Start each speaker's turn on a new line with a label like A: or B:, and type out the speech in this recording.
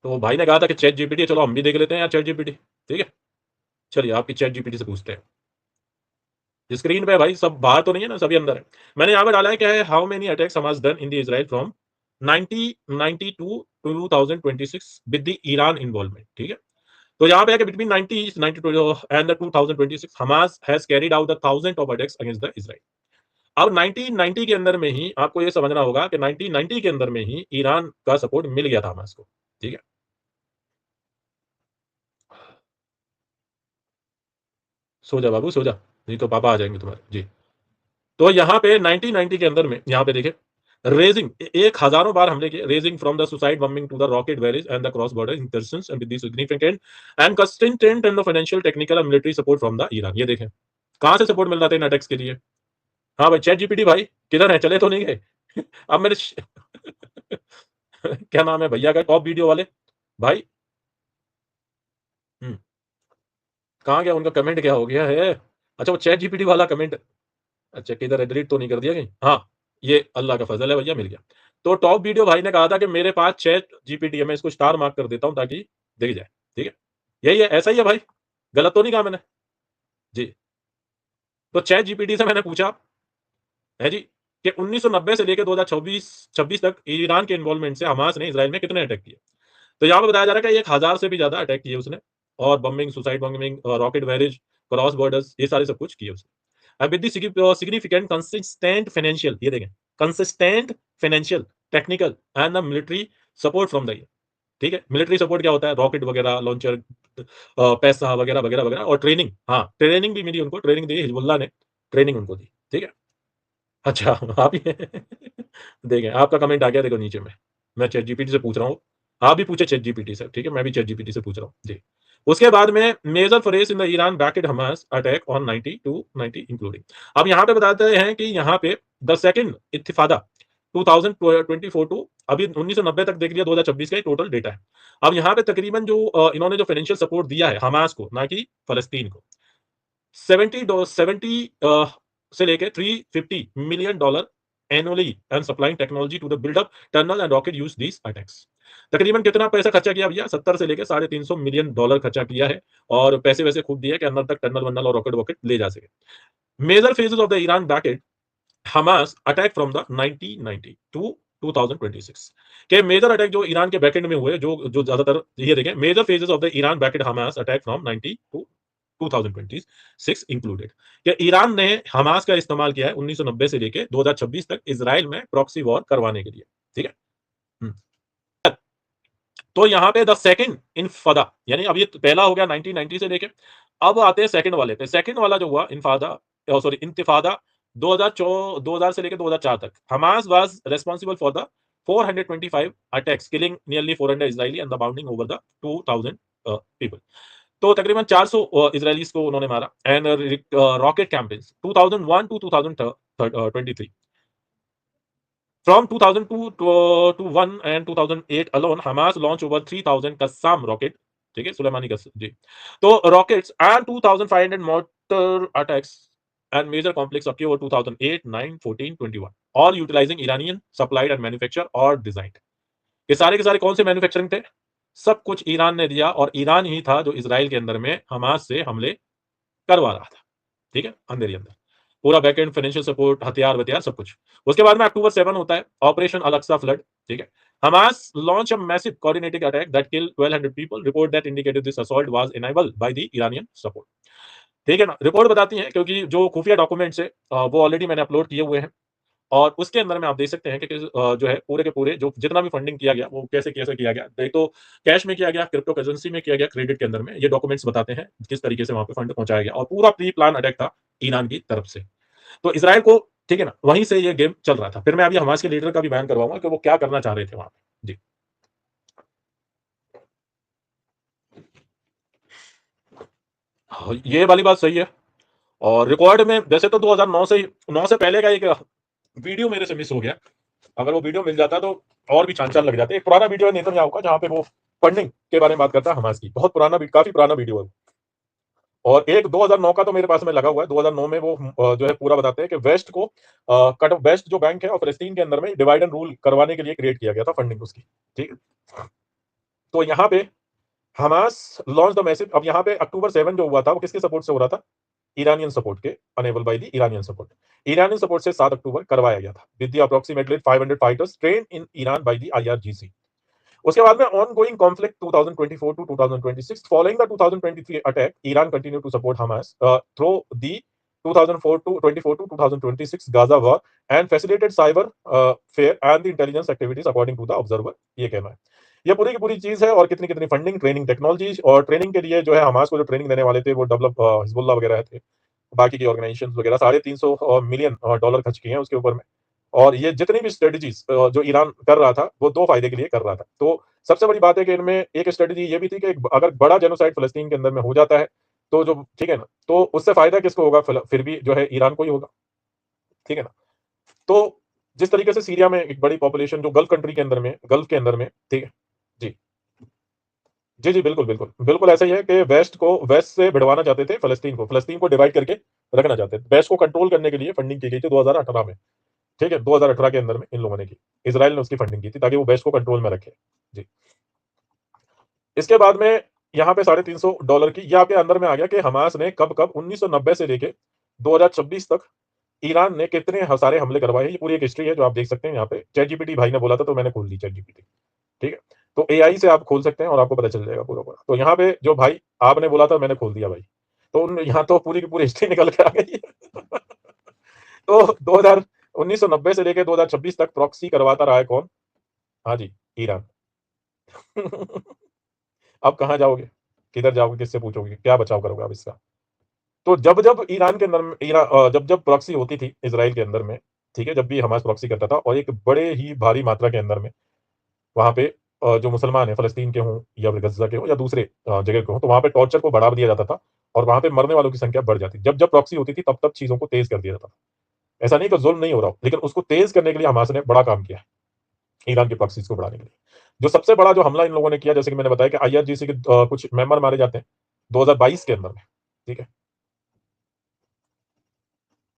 A: तो भाई ने कहा था कि चैट जीपीटी, चलो हम भी देख लेते हैं यार चैट जीपीटी। ठीक है, चलिए आपकी चैट जीपीटी से पूछते हैं। स्क्रीन पे भाई सब बाहर तो नहीं है ना, सभी अंदर है। मैंने यहाँ पे डाला है क्या है, how many attacks Hamas done in the Israel from 1990 to 2026 with the Iran involvement. ठीक है, तो यहाँ पे है कि between 92 and the 2026 Hamas has carried out the thousand of attacks against the Israel. अब 1990 के अंदर में ही आपको ये समझना होगा कि 1990 के अंदर में ही ईरान का सपोर्ट मिल गया था हमास को। ठीक है, सो जा बाबू सो जा, नहीं तो पापा आ जाएंगे तुम्हारे जी। तो यहाँ पे 1990 के अंदर में यहाँ पे देखिए, रेजिंग एक हजारों बार हमले किए, ranging from the suicide bombing to the rocket volleys and the cross border intrusions and with the significant and consistent and the financial technical and military support from the Iran. ये देखें कहां से support मिल रहा था इन attacks के लिए। हाँ भाई चैट जीपीटी भाई किधर है, चले तो नहीं गए। अब मेरे क्या नाम है भैया का टॉप वीडियो वाले भाई। हम्म, कहाँ गया उनका कमेंट, क्या हो गया है। अच्छा वो चैट जीपीटी वाला कमेंट, अच्छा किधर है, डिलीट तो नहीं कर दिया कहीं। हाँ ये अल्लाह का फजल है भैया, मिल गया। तो टॉप वीडियो भाई ने कहा था कि मेरे पास चैट जीपीटी है, मैं इसको स्टार मार्क कर देता हूं ताकि दिख जाए। ठीक है, यही है, ऐसा ही है भाई, गलत तो नहीं कहा मैंने जी। तो चैट जीपीटी से मैंने पूछा है जी कि 1990 से लेकर 2024 26 तक ईरान के इन्वॉल्वमेंट से हमास ने इसराइल में कितने अटैक किए। तो यहाँ पे बताया जा रहा है कि 1000 से भी ज्यादा अटैक किए उसने, और bombing, suicide bombing, rocket barrage, cross borders, ये सारे सब कुछ किए उसने। With the significant consistent financial, ये देखें, consistent financial, technical and the military support from the. ठीक है, मिलिट्री सपोर्ट क्या होता है, रॉकेट वगैरह, लॉन्चर, पैसा वगैरह वगैरह वगैरह, और ट्रेनिंग, हाँ ट्रेनिंग भी मिली उनको, ट्रेनिंग दी हिजबुल्लाह ने, ट्रेनिंग उनको दी। ठीक है, अच्छा आप ही देखें आपका कमेंट आ गया, देखो नीचे में, मैं चैट जीपीटी से पूछ रहा हूँ, आप भी पूछे चैट जीपीटी से। ठीक है, मैं भी चैट जीपीटी से पूछ रहा हूँ जी। उसके बाद में major phase in the Iran backed Hamas attack on 90 to 90 including. अब यहाँ पे बताते हैं कि यहाँ पे द सेकंड इत्तिफादा 2024 टू अभी 1990 तक देख लिया, 2026 का टोटल डेटा है। अब यहाँ पे तकरीबन जो इन्होंने जो फाइनेंशियल सपोर्ट दिया है हमास को, ना कि फलस्तीन को, 70 से लेके $350 million annually and supplying technology to the buildup tunnel and rocket use these attacks. तकरीबन कितना पैसा खर्चा किया भैया, 70 से लेके $350 million खर्चा किया है, और पैसे वैसे खूब दिए कि अंदर तक टनल वनल और रॉकेट वॉकेट ले जा सके। Major phases of the Iran backed Hamas attack from the 1990 to 2026 के मेजर अटैक जो ईरान के बैकेंड में हुए, जो जो ज्यादातर, ये देखें, major phases of the Iran backed Hamas attack from 90 to 2026 included, कि ईरान ने हमास का इस्तेमाल किया है 1990 से लेके 2026 तक इजराइल में प्रॉक्सी वॉर करवाने के लिए। ठीक है, हम्म। तो यहाँ पे द सेकंड इनफादा, यानी अब ये पहला हो गया 1990 से लेके, अब आते हैं सेकंड वाले पे। सेकंड वाला जो हुआ इनफादा, सॉरी इंतिफादा, 2000 से लेके 2004 तक, Hamas was responsible for the 425 attacks killing nearly 400 Israeli and the bounding over the 2000 people. तो तकरीबन 400 इजरायलीज को उन्होंने मारा। And rocket campaigns 2001 to 2023, from 2002 to 1 and 2008 alone, Hamas launched over 3,000 Qassam rocket, ठीक है, सुलेमानी का जी। तो rockets and 2,500 mortar attacks and major conflicts occurred over 2008, 9, 14, 21, all utilizing Iranian supplied and manufactured or designed। ये सारे के सारे कौन से मैन्युफैक्चरिंग थे, सब कुछ ईरान ने दिया, और ईरान ही था जो इसराइल के अंदर में हमास से हमले करवा रहा था। ठीक है, अंदर ही अंदर पूरा बैकएंड फाइनेंशियल सपोर्ट, हथियार वथियार सब कुछ। उसके बाद में अक्टूबर 7 होता है, ऑपरेशन अलक्सा फ्लड। ठीक है, Hamas launch a massive coordinated attack that kill 1200 people, report that indicated this assault was enabled by the Iranian support. ठीक है ना, रिपोर्ट बताती है, क्योंकि जो खुफिया डॉक्यूमेंट्स है वो ऑलरेडी मैंने अपलोड किए हुए हैं, और उसके अंदर में आप देख सकते हैं कि जो है पूरे के पूरे जो जितना भी फंडिंग किया गया वो कैसे कैसे किया गया। एक तो कैश में किया गया, क्रिप्टो करेंसी में किया गया, क्रेडिट के अंदर में, ये डॉक्यूमेंट्स बताते हैं किस तरीके से वहां पे फंड पहुंचाया गया, और पूरा प्री प्लान अटैक था ईरान की तरफ से। तो इसराइल को, ठीक है ना, वहीं से ये गेम चल रहा था। फिर मैं अभी हमास के लीडर का भी बयान करवाऊंगा कि वो क्या करना चाह रहे थे वहां पे जी। हाँ, ये वाली बात सही है। और रिकॉर्ड में वैसे तो 2009 से 9 से पहले का एक वीडियो मेरे से मिस हो गया, अगर वो वीडियो मिल जाता तो और भी चांद चांद लग जाते। एक पुराना वीडियो है नेतन्याहू का, जहां पे वो फंडिंग के बारे में बात करता है हमास की, बहुत पुराना, काफी पुराना वीडियो है। और एक 2009 का तो मेरे पास में लगा हुआ है, 2009 में वो जो है पूरा बताते हैं कि वेस्ट को कट वेस्ट जो बैंक है और फलस्तीन के अंदर में डिवाइड एंड रूल करवाने के लिए क्रिएट किया गया था फंडिंग उसकी। ठीक है, तो यहाँ पे हमास लॉन्च द मैसिव। अब यहाँ पे अक्टूबर 7 जो हुआ था वो किसके सपोर्ट से हो रहा था? ईरानियन सपोर्ट के, enable by the Iranian support. Iranian support से 7 अक्टूबर करवाया गया था with the approximately 500 fighters train in Iran by the IRGC. उसके बाद में ongoing conflict 2024 to 2026 following the 2023 attack Iran continue to support Hamas through the 2004 to 24 to 2026 Gaza war and facilitated cyber fair and the intelligence activities according to the observer. ये कहना है। ये पूरी की पूरी चीज है। और कितनी कितनी फंडिंग, ट्रेनिंग, टेक्नोलॉजी और ट्रेनिंग के लिए जो है हमास को जो ट्रेनिंग देने वाले थे वो डेवलप हिजबुल्लाह वगैरह थे, बाकी की ऑर्गेनाइजेशन वगैरह, 350 मिलियन डॉलर खर्च किए हैं उसके ऊपर में। और ये जितनी भी स्ट्रेटजीज जो ईरान कर रहा था वो दो फायदे के लिए कर रहा था। तो सबसे बड़ी बात है कि इनमें एक स्ट्रेटजी ये भी थी कि अगर बड़ा जेनोसाइड फलस्तीन के अंदर में हो जाता है तो जो, ठीक है ना, तो उससे फायदा किसको होगा? फिर भी जो है ईरान को ही होगा, ठीक है ना। तो जिस तरीके से सीरिया में एक बड़ी पॉपुलेशन जो गल्फ कंट्री के अंदर में, गल्फ के अंदर में, ठीक है जी, जी जी, बिल्कुल बिल्कुल बिल्कुल ऐसा ही है कि वेस्ट से भिड़वाना चाहते थे फलस्तीन को डिवाइड करके रखना चाहते थे। वेस्ट को कंट्रोल करने के लिए फंडिंग की गई थी 2018 में, ठीक है, 2018 के अंदर में इन लोगों ने की, इसराइल ने उसकी फंडिंग की थी ताकि वो वेस्ट को कंट्रोल में रखे। जी। इसके बाद में यहाँ पे $350 की यहाँ के अंदर में आ गया कि हमास ने कब कब 1990 से लेके 2026 तक ईरान ने कितने सारे हमले करवाए हैं। ये पूरी एक हिस्ट्री है जो आप देख सकते हैं यहाँ पे। चैट जीपीटी भाई ने बोला था तो मैंने खोल ली चैट जीपीटी, ठीक है। तो एआई से आप खोल सकते हैं और आपको पता चल जाएगा पूरा पूरा। तो यहाँ पे जो भाई आपने बोला था मैंने खोल दिया भाई। तो यहाँ तो पूरी की पूरी हिस्ट्री निकल के आ गई है। तो 2000 1990 से लेकर 2026 तक प्रॉक्सी करवाता रहा है कौन? हाँ जी, ईरान। अब कहाँ जाओगे? किधर जाओगे? किससे पूछोगे? क्या बचाव करोगे आप इसका? तो जब जब ईरान के अंदर में जब जब प्रॉक्सी होती थी इसराइल के अंदर में, ठीक है, जब भी हमास प्रॉक्सी करता था और एक बड़े ही भारी मात्रा के अंदर में वहां पे जो मुसलमान है फलस्तीन के हों या फिर गजा के हों या दूसरे जगह के हों, तो वहां पे टॉर्चर को बढ़ावा दिया जाता था और वहां पे मरने वालों की संख्या बढ़ जाती। जब जब प्रॉक्सी होती थी तब तब चीजों को तेज कर दिया जाता था। ऐसा नहीं कि जुल्म नहीं हो रहा हो, लेकिन उसको तेज करने के लिए हमास ने बड़ा काम किया है ईरान की प्रॉक्सीज को बढ़ाने के लिए। जो सबसे बड़ा जो हमला इन लोगों ने किया, जैसे कि मैंने बताया कि आईआरजीसी के कुछ मेंबर मारे जाते हैं 2022 के अंदर में, ठीक है।